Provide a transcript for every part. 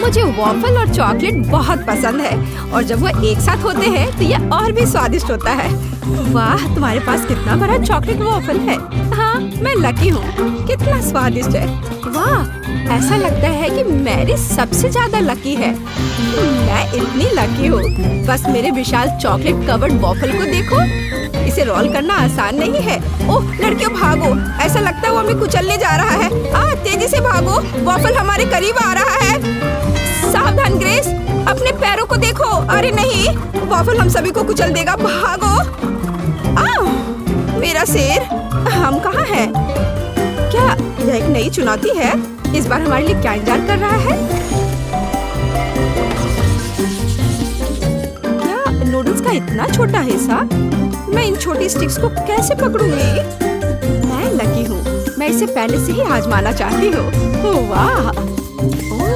मुझे वॉफल और चॉकलेट बहुत पसंद है और जब वो एक साथ होते हैं तो ये और भी स्वादिष्ट होता है। वाह, तुम्हारे पास कितना बड़ा चॉकलेट वॉफल है। हाँ, मैं लकी हूँ। कितना स्वादिष्ट है। वाह, ऐसा लगता है कि मेरी सबसे ज्यादा लकी है। मैं इतनी लकी हूँ। बस मेरे विशाल चॉकलेट कवर्ड वॉफल को देखो। इसे रोल करना आसान नहीं है। ओह लड़कियों भागो, ऐसा लगता है वो हमें कुचलने जा रहा है। तेजी से भागो, वॉफल हमारे करीब आ रहा है। सावधान ग्रेस, अपने पैरों को देखो। अरे नहीं, वॉफल हम सभी को कुचल देगा। भागो। मेरा सिर। हम कहाँ हैं? क्या यह एक नई चुनौती है? इस बार हमारे लिए क्या इंतजार कर रहा है? क्या नूडल्स का इतना छोटा हिस्सा? मैं इन छोटी स्टिक्स को कैसे पकड़ूंगी? मैं लकी हूँ। मैं इसे पहले से ही आजमाना चाहती हूँ। वाह,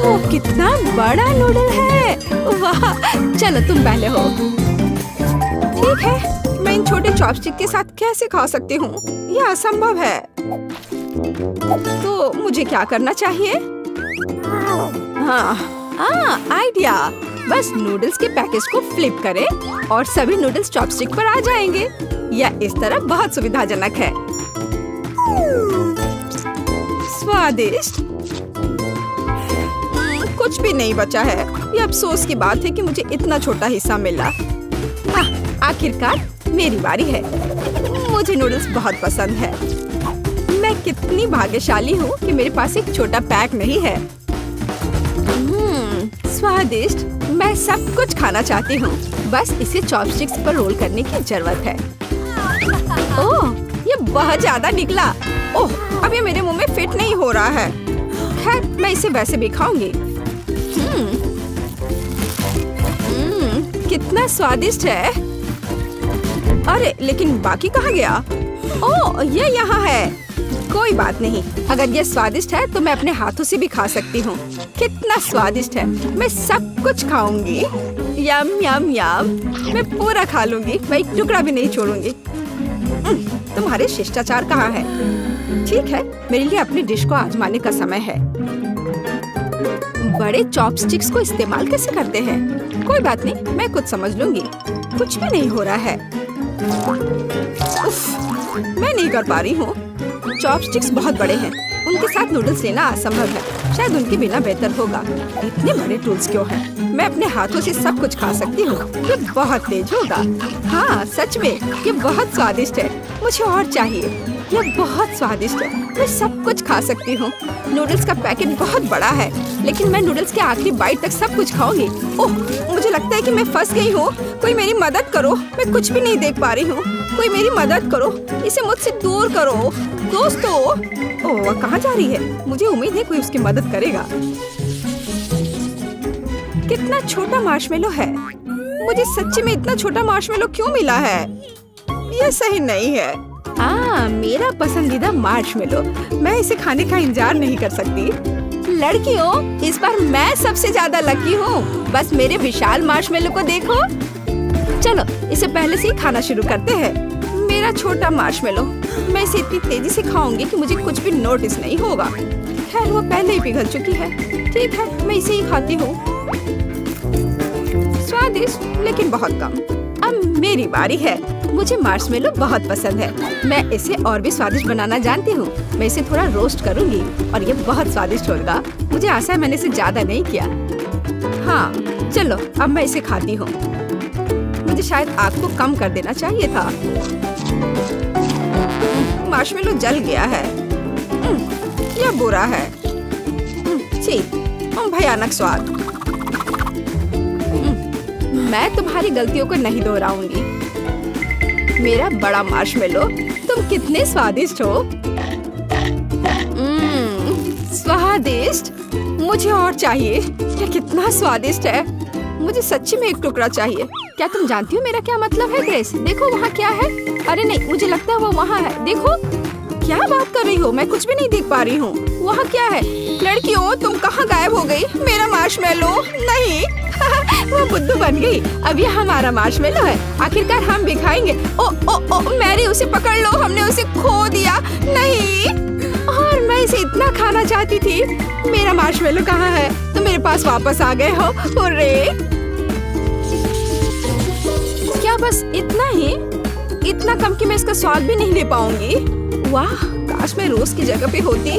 ओह कितना बड़ा नूडल है। वाह, चलो तुम पहले हो। ठीक है, मैं इन छोटे चॉपस्टिक के साथ कैसे खा सकती हूँ? यह असंभव है। तो मुझे क्या करना चाहिए? आइडिया। बस नूडल्स के पैकेज को फ्लिप करें और सभी नूडल्स चॉपस्टिक पर आ जाएंगे। यह इस तरह बहुत सुविधाजनक है। स्वादिष्ट। कुछ भी नहीं बचा है। ये अफसोस की बात है कि मुझे इतना छोटा हिस्सा मिला। आखिरकार मेरी बारी है। मुझे नूडल्स बहुत पसंद है। मैं कितनी भाग्यशाली हूँ कि मेरे पास एक छोटा पैक नहीं है। स्वादिष्ट। मैं सब कुछ खाना चाहती हूँ। बस इसे चॉपस्टिक्स पर रोल करने की जरूरत है। ओह, ये बहुत ज्यादा निकला। ओह, अब ये मेरे मुंह में फिट नहीं हो रहा है। खैर, मैं इसे वैसे भी खाऊंगी। कितना स्वादिष्ट है। अरे लेकिन बाकी कहाँ गया? ओह, ये यहाँ है। कोई बात नहीं, अगर ये स्वादिष्ट है तो मैं अपने हाथों से भी खा सकती हूँ। कितना स्वादिष्ट है। मैं सब कुछ खाऊंगी। यम यम यम। मैं पूरा खा लूंगी। मैं एक टुकड़ा भी नहीं छोड़ूंगी। तुम्हारे शिष्टाचार कहाँ है? ठीक है, मेरे लिए अपनी डिश को आजमाने का समय है। बड़े चॉपस्टिक्स को इस्तेमाल कैसे करते हैं? कोई बात नहीं, मैं कुछ समझ लूंगी। कुछ भी नहीं हो रहा है। उफ, मैं नहीं कर पा रही हूँ। चॉपस्टिक्स बहुत बड़े हैं। उनके साथ नूडल्स लेना असंभव है। शायद उनके बिना बेहतर होगा। इतने बड़े टूल्स क्यों हैं? मैं अपने हाथों से सब कुछ खा सकती हूँ। ये बहुत तेज होगा। हाँ सच में, ये बहुत स्वादिष्ट है। मुझे और चाहिए। यह बहुत स्वादिष्ट है। मैं सब कुछ खा सकती हूँ। नूडल्स का पैकेट बहुत बड़ा है, लेकिन मैं नूडल्स के आखिरी बाइट तक सब कुछ खाऊंगी। ओह, मुझे लगता है कि मैं फंस गई हूँ। कोई मेरी मदद करो। मैं कुछ भी नहीं देख पा रही हूँ। कोई मेरी मदद करो। इसे मुझसे दूर करो। दोस्तों, ओह वह कहाँ जा रही है? मुझे उम्मीद है कोई उसकी मदद करेगा। कितना छोटा मार्शमेलो है। मुझे सच्ची में इतना छोटा मार्शमेलो क्यों मिला है? यह सही नहीं है। मेरा पसंदीदा मार्शमेलो। मैं इसे खाने का इंतजार नहीं कर सकती। लड़कियों, इस बार मैं सबसे ज्यादा लकी हूँ। बस मेरे विशाल मार्शमेलो को देखो। चलो इसे पहले से ही खाना शुरू करते हैं। मेरा छोटा मार्शमेलो। मैं इसे इतनी तेजी से खाऊंगी कि मुझे कुछ भी नोटिस नहीं होगा। खैर, वो पहले ही पिघल चुकी है। ठीक है, मैं इसे ही खाती हूँ। स्वादिष्ट, लेकिन बहुत कम। अब मेरी बारी है। मुझे मार्शमेलो बहुत पसंद है। मैं इसे और भी स्वादिष्ट बनाना जानती हूँ। मैं इसे थोड़ा रोस्ट करूँगी और ये बहुत स्वादिष्ट होगा। मुझे आशा है मैंने इसे ज्यादा नहीं किया। हाँ चलो, अब मैं इसे खाती हूँ। मुझे शायद आग को कम कर देना चाहिए था। मार्शमेलो जल गया है। यह बुरा है। भयानक स्वाद। मैं तुम्हारी गलतियों को नहीं दोहराऊंगी। मेरा बड़ा मार्शमेलो, तुम कितने स्वादिष्ट हो। स्वादिष्ट। मुझे और चाहिए। ये कितना स्वादिष्ट है। मुझे सच्ची में एक टुकड़ा चाहिए। क्या तुम जानती हो मेरा क्या मतलब है ग्रेस? देखो वहाँ क्या है। अरे नहीं, मुझे लगता है वो वहाँ है। देखो। क्या बात कर रही हो? मैं कुछ भी नहीं देख पा रही हूँ। वहाँ क्या है? लड़कियों, तुम कहाँ गायब हो गई? मेरा मार्शमेलो नहीं। वो बुद्धू बन गई। अब ये हमारा मार्शमेलो है। आखिरकार हम भी खाएंगे। ओ ओ ओ मैरी, उसे पकड़ लो। हमने उसे खो दिया। नहीं, और मैं इसे इतना खाना चाहती थी। मेरा मार्शमेलो कहाँ है? तुम तुम मेरे पास वापस आ गए हो। हुर्रे! क्या बस इतना ही? इतना कम कि मैं इसका स्वाद भी नहीं ले पाऊंगी। वाह, काश मैं रोज की जगह पे होती।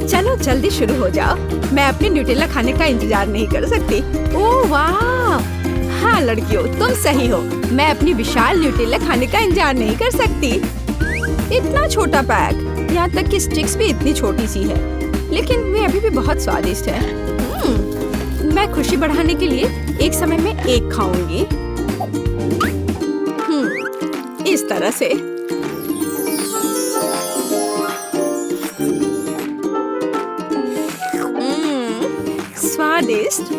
चलो जल्दी शुरू हो जाओ, मैं अपने न्यूटेला खाने का इंतजार नहीं कर सकती। ओह वाह! हाँ लड़कियों, तुम सही हो, मैं अपनी विशाल न्यूटेला खाने का इंतजार नहीं कर सकती। इतना छोटा पैक, यहाँ तक कि स्टिक्स भी इतनी छोटी सी है, लेकिन वे अभी भी बहुत स्वादिष्ट है। मैं खुशी बढ़ाने के लिए एक समय में एक खाऊंगी। इस तरह से। स्वादिष्ट।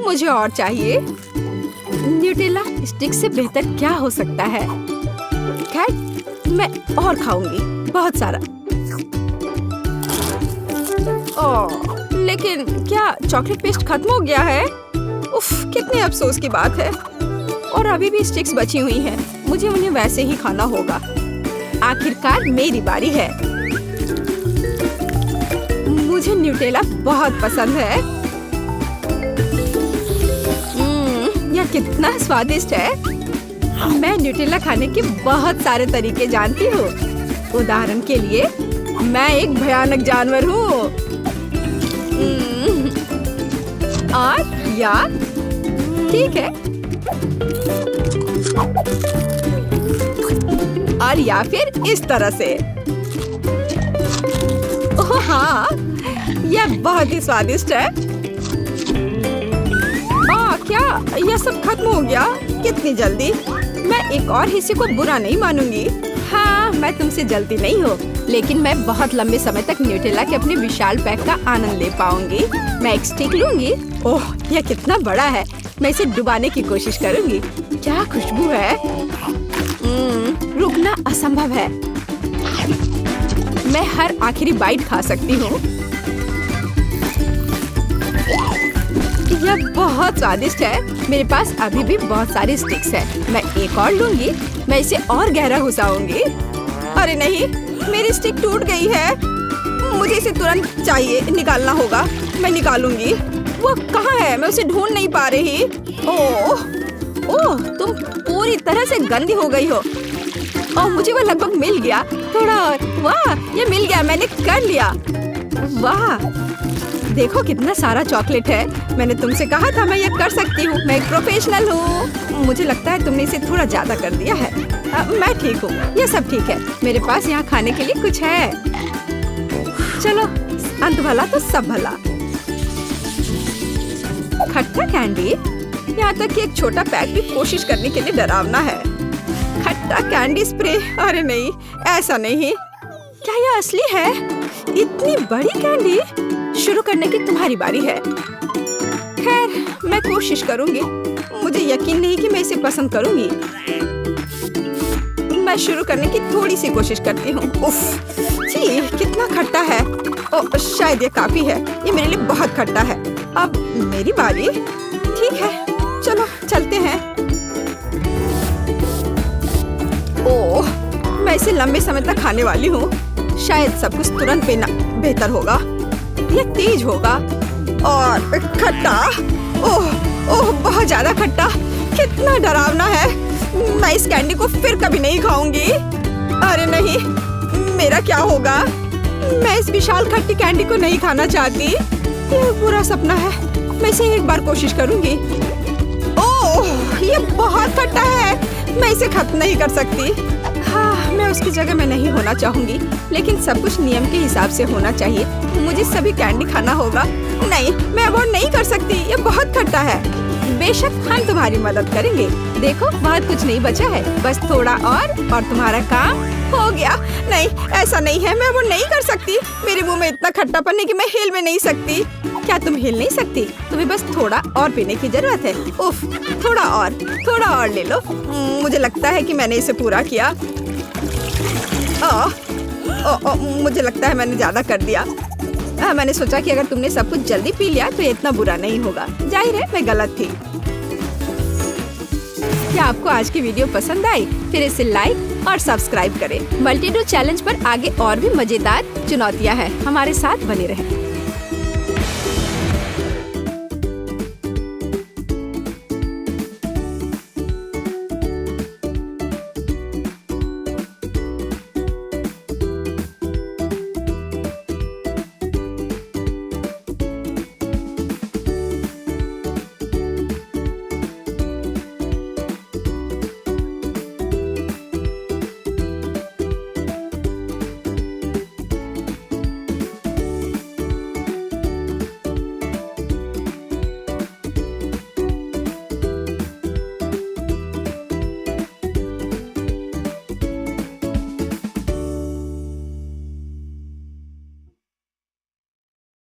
मुझे और चाहिए। न्यूटेला स्टिक से बेहतर क्या हो सकता है? खैर, मैं और खाऊंगी, बहुत सारा। ओह, लेकिन क्या चॉकलेट पेस्ट खत्म हो गया है? उफ, कितने अफसोस की बात है। और अभी भी स्टिक्स बची हुई हैं। मुझे उन्हें वैसे ही खाना होगा। आखिरकार मेरी बारी है। मुझे न्यूटेला बहुत पसंद है। यह कितना स्वादिष्ट है। मैं न्यूटेला खाने के बहुत सारे तरीके जानती हूँ। उदाहरण के लिए, मैं एक भयानक जानवर हूँ। और या ठीक है, और या फिर इस तरह से। ओह हाँ, यह बहुत ही स्वादिष्ट है। क्या यह सब खत्म हो गया? कितनी जल्दी। मैं एक और हिस्से को बुरा नहीं मानूंगी। हाँ, मैं तुमसे जलती नहीं हूँ, लेकिन मैं बहुत लंबे समय तक न्यूटेला के अपने विशाल पैक का आनंद ले पाऊंगी। मैं एक स्टिक लूंगी। ओह, यह कितना बड़ा है। मैं इसे डुबाने की कोशिश करूंगी। क्या खुशबू है। रुकना असंभव है। मैं हर आखिरी बाइट खा सकती हूँ। यह बहुत स्वादिष्ट है। मेरे पास अभी भी बहुत सारी स्टिक्स है। मैं एक और लूंगी। मैं इसे और गहरा घुसाऊंगी। अरे नहीं, मेरी स्टिक टूट गई है। मुझे इसे तुरंत चाहिए, निकालना होगा। मैं निकालूंगी। वो कहाँ है? मैं उसे ढूंढ नहीं पा रही। ओह, तुम पूरी तरह से गंदी हो गई हो। ओह, मुझे वो लगभग मिल गया। थोड़ा और। वाह, ये मिल गया। मैंने कर लिया। वाह, देखो कितना सारा चॉकलेट है। मैंने तुमसे कहा था मैं ये कर सकती हूँ। मैं एक प्रोफेशनल हूँ। मुझे लगता है तुमने इसे थोड़ा ज्यादा कर दिया है। मैं ठीक हूँ, ये सब ठीक है। मेरे पास यहाँ खाने के लिए कुछ है। चलो, अंत भला तो सब भला। खट्टा कैंडी, यहाँ तक कि एक छोटा पैक भी कोशिश करने के लिए डरावना है। खट्टा कैंडी स्प्रे, अरे नहीं, ऐसा नहीं। क्या यह असली है? इतनी बड़ी कैंडी? शुरू करने की तुम्हारी बारी है। खैर, मैं कोशिश करूंगी। मुझे यकीन नहीं कि मैं इसे पसंद करूंगी। मैं शुरू करने की थोड़ी सी कोशिश करती हूँ। उफ, जी कितना खट्टा है। ओह, शायद ये काफी है। ये मेरे लिए बहुत खट्टा है। अब मेरी बारी। ठीक है, चलो चलते हैं। ओह, मैं इसे लंबे समय तक खाने वाली हूँ। शायद सब कुछ तुरंत पीना बेहतर होगा। ये तेज होगा और खट्टा। ओह, बहुत ज्यादा खट्टा। कितना डरावना है। मैं इस कैंडी को फिर कभी नहीं खाऊंगी। अरे नहीं, मेरा क्या होगा? मैं इस विशाल खट्टी कैंडी को नहीं खाना चाहती। ये बुरा सपना है। मैं इसे एक बार कोशिश करूंगी। ओह, ये बहुत खट्टा है। मैं इसे खत्म नहीं कर सकती। हाँ, मैं उसकी जगह में नहीं होना चाहूंगी, लेकिन सब कुछ नियम के हिसाब से होना चाहिए। मुझे सभी कैंडी खाना होगा। नहीं, मैं अवॉइड नहीं कर सकती। ये बहुत खट्टा है। बेशक हम तुम्हारी मदद करेंगे। देखो, बहुत कुछ नहीं बचा है। बस थोड़ा और तुम्हारा काम हो गया। नहीं, ऐसा नहीं है। मैं वो नहीं कर सकती। मेरे मुंह में इतना खट्टापन है कि मैं हिल भी नहीं सकती। क्या तुम हिल नहीं सकती? तुम्हें बस थोड़ा और पीने की जरूरत है। उफ, थोड़ा और ले लो। मुझे लगता है कि मैंने इसे पूरा किया। मुझे लगता है मैंने ज्यादा कर दिया। मैंने सोचा कि अगर तुमने सब कुछ जल्दी पी लिया तो ये इतना बुरा नहीं होगा। जाहिर है मैं गलत थी। क्या आपको आज की वीडियो पसंद आई? फिर इसे लाइक और सब्सक्राइब करें। मल्टीडू चैलेंज पर आगे और भी मजेदार चुनौतियां हैं। हमारे साथ बने रहें।